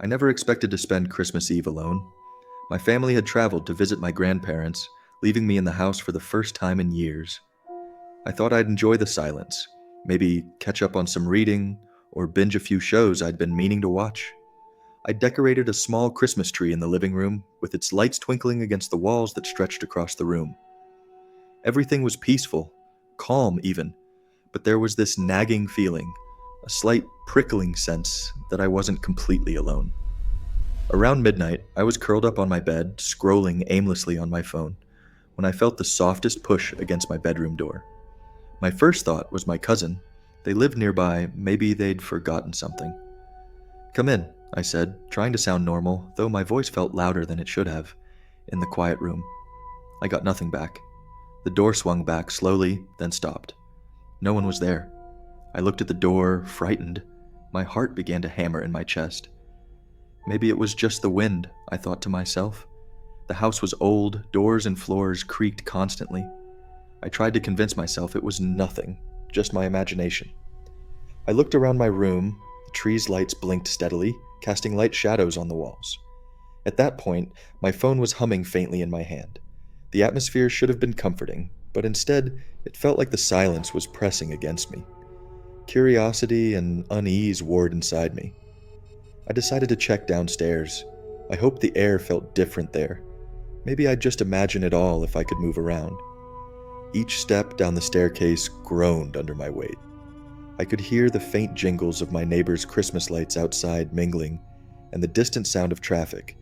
I never expected to spend Christmas Eve alone. My family had traveled to visit my grandparents, leaving me in the house for the first time in years. I thought I'd enjoy the silence, maybe catch up on some reading, or binge a few shows I'd been meaning to watch. I decorated a small Christmas tree in the living room, with its lights twinkling against the walls that stretched across the room. Everything was peaceful, calm even, but there was this nagging feeling, a slight prickling sense that I wasn't completely alone. Around midnight, I was curled up on my bed, scrolling aimlessly on my phone, when I felt the softest push against my bedroom door. My first thought was my cousin. They lived nearby, maybe they'd forgotten something. "Come in," I said, trying to sound normal, though my voice felt louder than it should have, in the quiet room. I got nothing back. The door swung back slowly, then stopped. No one was there. I looked at the door, frightened. My heart began to hammer in my chest. Maybe it was just the wind, I thought to myself. The house was old, doors and floors creaked constantly. I tried to convince myself it was nothing, just my imagination. I looked around my room. The tree's lights blinked steadily, casting light shadows on the walls. At that point, my phone was humming faintly in my hand. The atmosphere should have been comforting, but instead, it felt like the silence was pressing against me. Curiosity and unease warred inside me. I decided to check downstairs. I hoped the air felt different there. Maybe I'd just imagine it all if I could move around. Each step down the staircase groaned under my weight. I could hear the faint jingles of my neighbor's Christmas lights outside mingling, and the distant sound of traffic,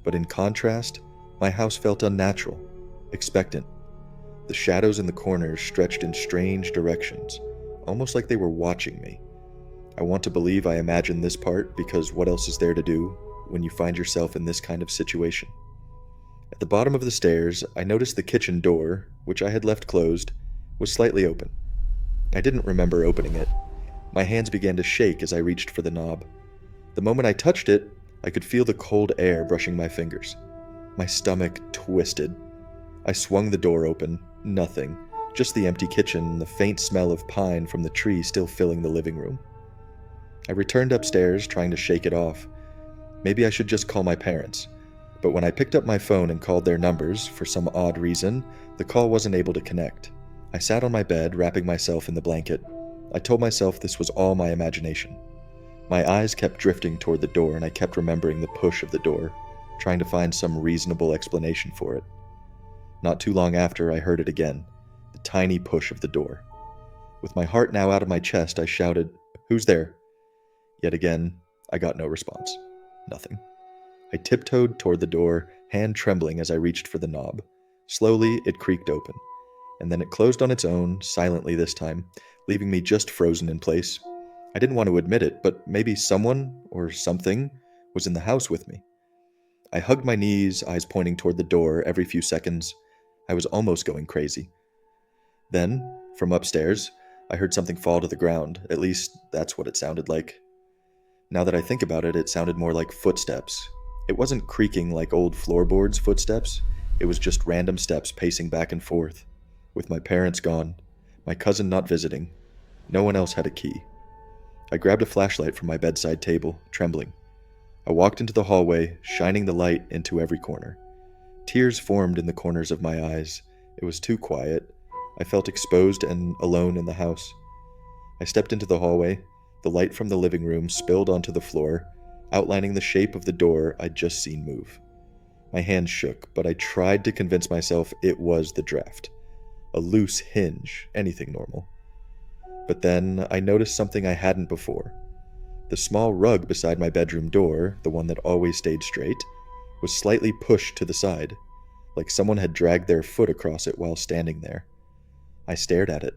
but in contrast, my house felt unnatural, expectant. The shadows in the corners stretched in strange directions, almost like they were watching me. I want to believe I imagined this part because what else is there to do when you find yourself in this kind of situation? At the bottom of the stairs, I noticed the kitchen door, which I had left closed, was slightly open. I didn't remember opening it. My hands began to shake as I reached for the knob. The moment I touched it, I could feel the cold air brushing my fingers. My stomach twisted. I swung the door open. Nothing. Just the empty kitchen and the faint smell of pine from the tree still filling the living room. I returned upstairs, trying to shake it off. Maybe I should just call my parents. But when I picked up my phone and called their numbers, for some odd reason, the call wasn't able to connect. I sat on my bed, wrapping myself in the blanket. I told myself this was all my imagination. My eyes kept drifting toward the door, and I kept remembering the push of the door, trying to find some reasonable explanation for it. Not too long after, I heard it again, the tiny push of the door. With my heart now out of my chest, I shouted, "Who's there?" Yet again, I got no response. Nothing. I tiptoed toward the door, hand trembling as I reached for the knob. Slowly, it creaked open, and then it closed on its own, silently this time, leaving me just frozen in place. I didn't want to admit it, but maybe someone, or something, was in the house with me. I hugged my knees, eyes pointing toward the door every few seconds. I was almost going crazy. Then, from upstairs, I heard something fall to the ground. At least, that's what it sounded like. Now that I think about it, it sounded more like footsteps. It wasn't creaking like old floorboards' footsteps. It was just random steps pacing back and forth. With my parents gone, my cousin not visiting, no one else had a key. I grabbed a flashlight from my bedside table, trembling. I walked into the hallway, shining the light into every corner. Tears formed in the corners of my eyes. It was too quiet. I felt exposed and alone in the house. I stepped into the hallway. The light from the living room spilled onto the floor, outlining the shape of the door I'd just seen move. My hands shook, but I tried to convince myself it was the draft. A loose hinge, anything normal. But then I noticed something I hadn't before. The small rug beside my bedroom door, the one that always stayed straight, was slightly pushed to the side, like someone had dragged their foot across it while standing there. I stared at it.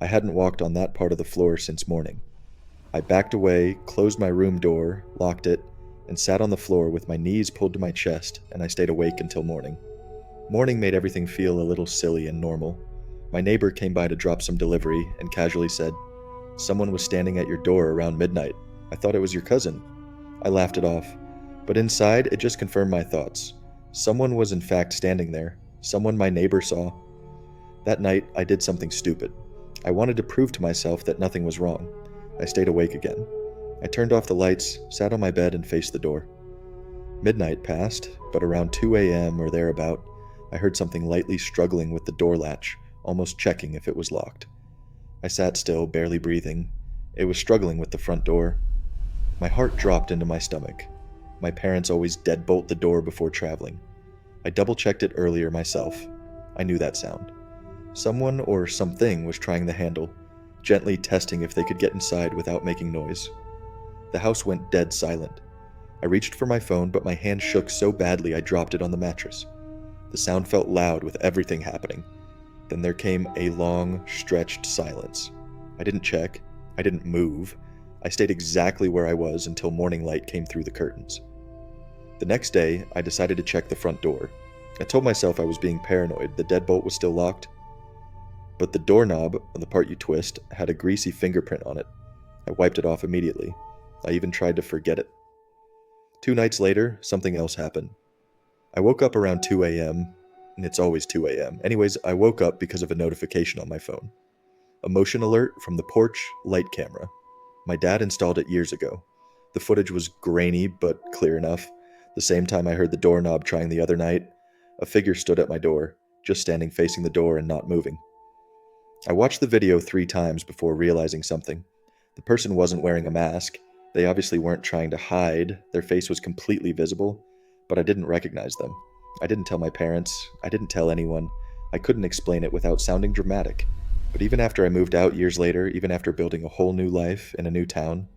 I hadn't walked on that part of the floor since morning. I backed away, closed my room door, locked it, and sat on the floor with my knees pulled to my chest, and I stayed awake until morning. Morning made everything feel a little silly and normal. My neighbor came by to drop some delivery and casually said, "Someone was standing at your door around midnight. I thought it was your cousin." I laughed it off, but inside it just confirmed my thoughts. Someone was in fact standing there, someone my neighbor saw. That night, I did something stupid. I wanted to prove to myself that nothing was wrong. I stayed awake again. I turned off the lights, sat on my bed, and faced the door. Midnight passed, but around 2 a.m. or thereabout, I heard something lightly struggling with the door latch, almost checking if it was locked. I sat still, barely breathing. It was struggling with the front door. My heart dropped into my stomach. My parents always deadbolt the door before traveling. I double-checked it earlier myself. I knew that sound. Someone or something was trying the handle, gently testing if they could get inside without making noise. The house went dead silent. I reached for my phone, but my hand shook so badly I dropped it on the mattress. The sound felt loud with everything happening. Then there came a long, stretched silence. I didn't check. I didn't move. I stayed exactly where I was until morning light came through the curtains. The next day, I decided to check the front door. I told myself I was being paranoid. The deadbolt was still locked. But the doorknob, the part you twist, had a greasy fingerprint on it. I wiped it off immediately. I even tried to forget it. 2 nights later, something else happened. I woke up around 2 a.m., and it's always 2 a.m. Anyways, I woke up because of a notification on my phone. A motion alert from the porch light camera. My dad installed it years ago. The footage was grainy, but clear enough. The same time I heard the doorknob trying the other night, a figure stood at my door, just standing facing the door and not moving. I watched the video 3 times before realizing something. The person wasn't wearing a mask. They obviously weren't trying to hide. Their face was completely visible, but I didn't recognize them. I didn't tell my parents. I didn't tell anyone. I couldn't explain it without sounding dramatic. But even after I moved out years later, even after building a whole new life in a new town,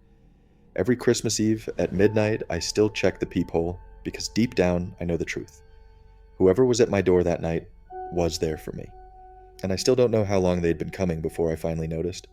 every Christmas Eve at midnight, I still check the peephole because deep down, I know the truth. Whoever was at my door that night was there for me. And I still don't know how long they'd been coming before I finally noticed.